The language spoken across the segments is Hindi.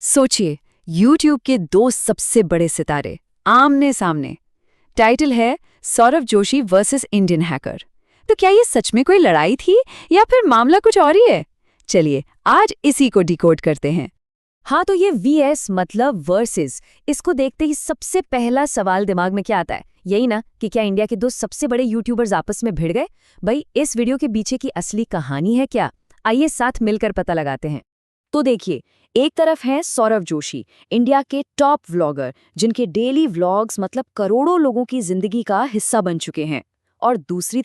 सोचिए, YouTube के दो सबसे बड़े सितारे आमने सामने। टाइटल है Saurav Joshi versus Indian hacker. तो क्या ये सच में कोई लड़ाई थी या फिर मामला कुछ और ही है? चलिए आज इसी को डिकोड करते हैं। हाँ, तो ये वीएस मतलब वर्सेस, इसको देखते ही सबसे पहला सवाल दिमाग में क्या आता है? यही ना कि क्या इंडिया के दो सबसे बड़े यूट्यूबर्स आपस में भिड़ गए? भाई, इस वीडियो के पीछे की असली कहानी है क्या? आइए साथ मिलकर पता लगाते हैं। तो देखिए, एक तरफ हैं सौरव जोशी, इंडिया के टॉप व्लॉगर, जिनके डेली व्लॉग्स मतलब करोड़ों लोगों की जिंदगी का हिस्सा बन चुके हैं। और दूसरी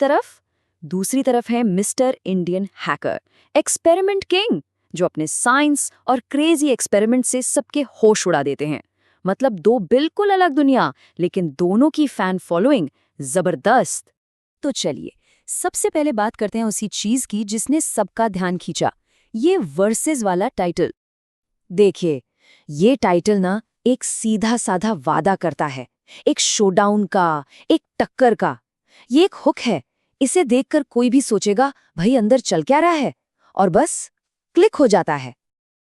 तरफ है mister Indian hacker, experiment king, जो अपने साइंस और क्रेजी एक्सपेरिमेंट से सबके होश उड़ा देते हैं। मतलब दो बिल्कुल अलग दुनिया, लेकिन दोनों की फैन फॉलोइंग जबरदस्त। तो चलिए सबसे पहले बात करते हैं उसी चीज की जिसने सबका ध्यान खींचा, ये वर्सेस वाला टाइटल। देखिए, ये टाइटल ना एक सीधा साधा वादा करता है, एक शोडाउन का, एक टक्कर का। ये एक हुक है, इसे देखकर कोई भी सोचेगा भाई अंदर चल क्या रहा है, और बस क्लिक हो जाता है।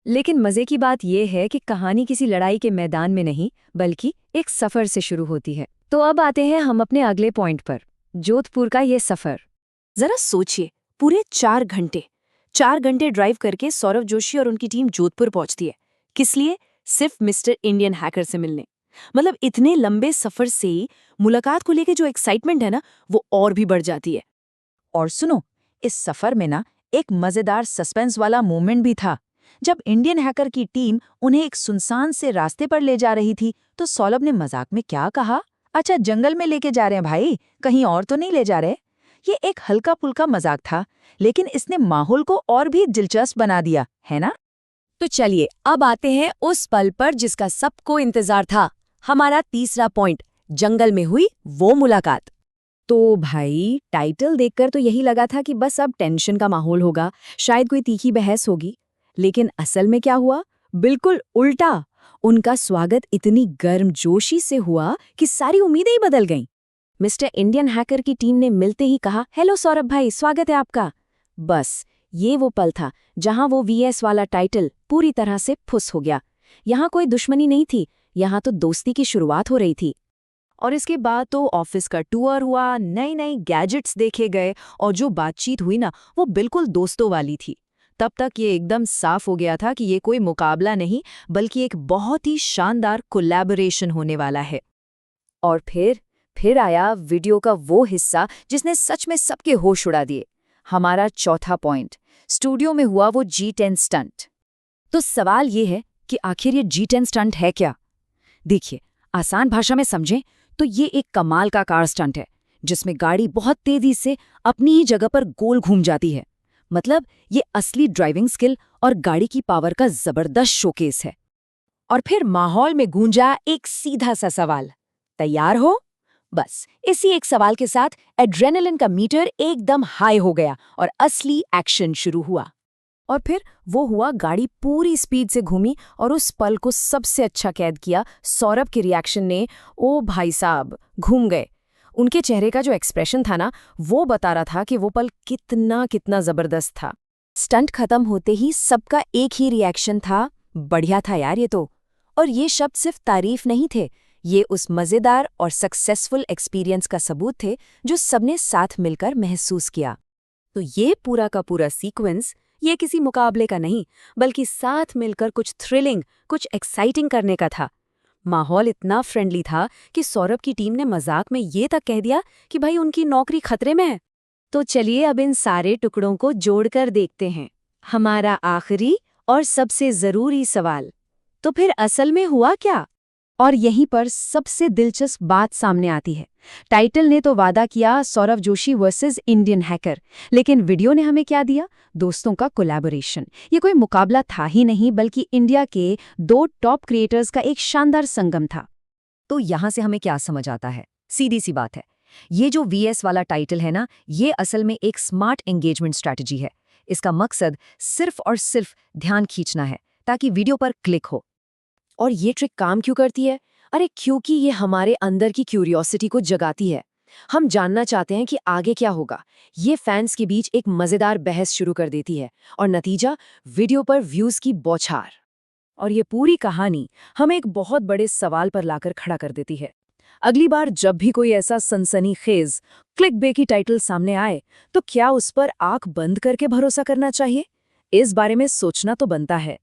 लेकिन मजे की बात यह है कि कहानी किसी लड़ाई के मैदान में नहीं, बल्कि एक सफर से शुरू होती है। तो अब आते हैं हम अपने अगले पॉइंट पर, जोधपुर का ये सफर। जरा सोचिए, पूरे 4 घंटे ड्राइव करके सौरव जोशी और उनकी टीम जोधपुर पहुंचती है। किस लिए? सिर्फ मिस्टर इंडियन हैकर से मिलने। मतलब इतने लंबे सफर से मुलाकात को लेके जो एक्साइटमेंट है ना, वो और भी बढ़ जाती है। और सुनो, इस सफर में ना एक मजेदार सस्पेंस वाला मोमेंट भी था। जब इंडियन हैकर की टीम उन्हें एक सुनसान से रास्ते पर ले जा रही थी, तो सौरभ ने मजाक में क्या कहा, अच्छा जंगल में लेके जा रहे हैं भाई, कहीं और तो नहीं ले जा रहे। ये एक हल्का फुल्का मजाक था, लेकिन इसने माहौल को और भी दिलचस्प बना दिया, है ना? तो चलिए अब आते हैं उस पल पर जिसका सबको इंतजार था, हमारा तीसरा पॉइंट, जंगल में हुई वो मुलाकात। तो भाई, टाइटल देखकर तो यही लगा था कि बस अब टेंशन का माहौल होगा, शायद कोई तीखी बहस होगी। लेकिन असल में क्या हुआ? बिल्कुल उल्टा। उनका स्वागत इतनी गर्मजोशी से हुआ कि सारी उम्मीदें ही बदल गईं। मिस्टर इंडियन हैकर की टीम ने मिलते ही कहा, हेलो सौरभ भाई, स्वागत है आपका। बस ये वो पल था जहां वो वीएस वाला टाइटल पूरी तरह से फुस हो गया। यहाँ कोई दुश्मनी नहीं थी, यहाँ तो दोस्ती की शुरुआत हो रही थी। और इसके बाद तो ऑफिस का टूर हुआ, नई नई गैजेट्स देखे गए, और जो बातचीत हुई ना, वो बिल्कुल दोस्तों वाली थी। तब तक ये एकदम साफ हो गया था कि ये कोई मुकाबला नहीं, बल्कि एक बहुत ही शानदार कोलैबोरेशन होने वाला है। और फिर आया वीडियो का वो हिस्सा जिसने सच में सबके होश उड़ा दिए। हमारा चौथा पॉइंट, स्टूडियो में हुआ वो G10 स्टंट। तो सवाल ये है कि आखिर ये G10 स्टंट है क्या? देखिए, आसान भाषा में समझें तो ये एक कमाल का कार स्टंट है, जिसमें गाड़ी बहुत तेजी से अपनी ही जगह पर गोल घूम जाती है। मतलब ये असली ड्राइविंग स्किल और गाड़ी की पावर का जबरदस्त शोकेस है। और फिर माहौल में गूंजा एक सीधा सा सवाल, तैयार हो? बस इसी एक सवाल के साथ एड्रेनलिन का मीटर एकदम हाई हो गया और असली एक्शन शुरू हुआ। और फिर वो हुआ, गाड़ी पूरी स्पीड से घूमी, और उस पल को सबसे अच्छा कैद किया सौरभ के रिएक्शन ने। ओ भाई साहब, घूम गए। उनके चेहरे का जो एक्सप्रेशन था ना, वो बता रहा था कि वो पल कितना कितना जबरदस्त था। स्टंट खत्म होते ही सबका एक ही रिएक्शन था, बढ़िया था यार ये तो। और ये शब्द सिर्फ तारीफ नहीं थे, ये उस मजेदार और सक्सेसफुल एक्सपीरियंस का सबूत थे जो सबने साथ मिलकर महसूस किया। तो ये पूरा का पूरा सीक्वेंस, ये किसी मुकाबले का नहीं, बल्कि साथ मिलकर कुछ थ्रिलिंग, कुछ एक्साइटिंग करने का था। माहौल इतना फ्रेंडली था कि सौरभ की टीम ने मजाक में ये तक कह दिया कि भाई उनकी नौकरी खतरे में है। तो चलिए अब इन सारे टुकड़ों को जोड़कर देखते हैं, हमारा आखिरी और सबसे जरूरी सवाल, तो फिर असल में हुआ क्या? और यहीं पर सबसे दिलचस्प बात सामने आती है। टाइटल ने तो वादा किया Saurav Joshi versus Indian hacker, लेकिन वीडियो ने हमें क्या दिया? दोस्तों का कोलैबोरेशन। ये कोई मुकाबला था ही नहीं, बल्कि इंडिया के दो टॉप क्रिएटर्स का एक शानदार संगम था। तो यहां से हमें क्या समझ आता है? सीधी सी बात है, ये जो वीएस वाला टाइटल है ना, ये असल में एक स्मार्ट एंगेजमेंट स्ट्रैटेजी है। इसका मकसद सिर्फ और सिर्फ ध्यान खींचना है, ताकि वीडियो पर क्लिक हो। और ये ट्रिक काम क्यों करती है? अरे क्योंकि ये हमारे अंदर की क्यूरियोसिटी को जगाती है। हम जानना चाहते हैं कि आगे क्या होगा। ये फैंस के बीच एक मजेदार बहस शुरू कर देती है, और नतीजा, वीडियो पर व्यूज की बौछार। और ये पूरी कहानी हमें एक बहुत बड़े सवाल पर लाकर खड़ा कर देती है। अगली बार जब भी कोई ऐसा सनसनीखेज क्लिक बे की टाइटल सामने आए, तो क्या उस पर आंख बंद करके भरोसा करना चाहिए? इस बारे में सोचना तो बनता है।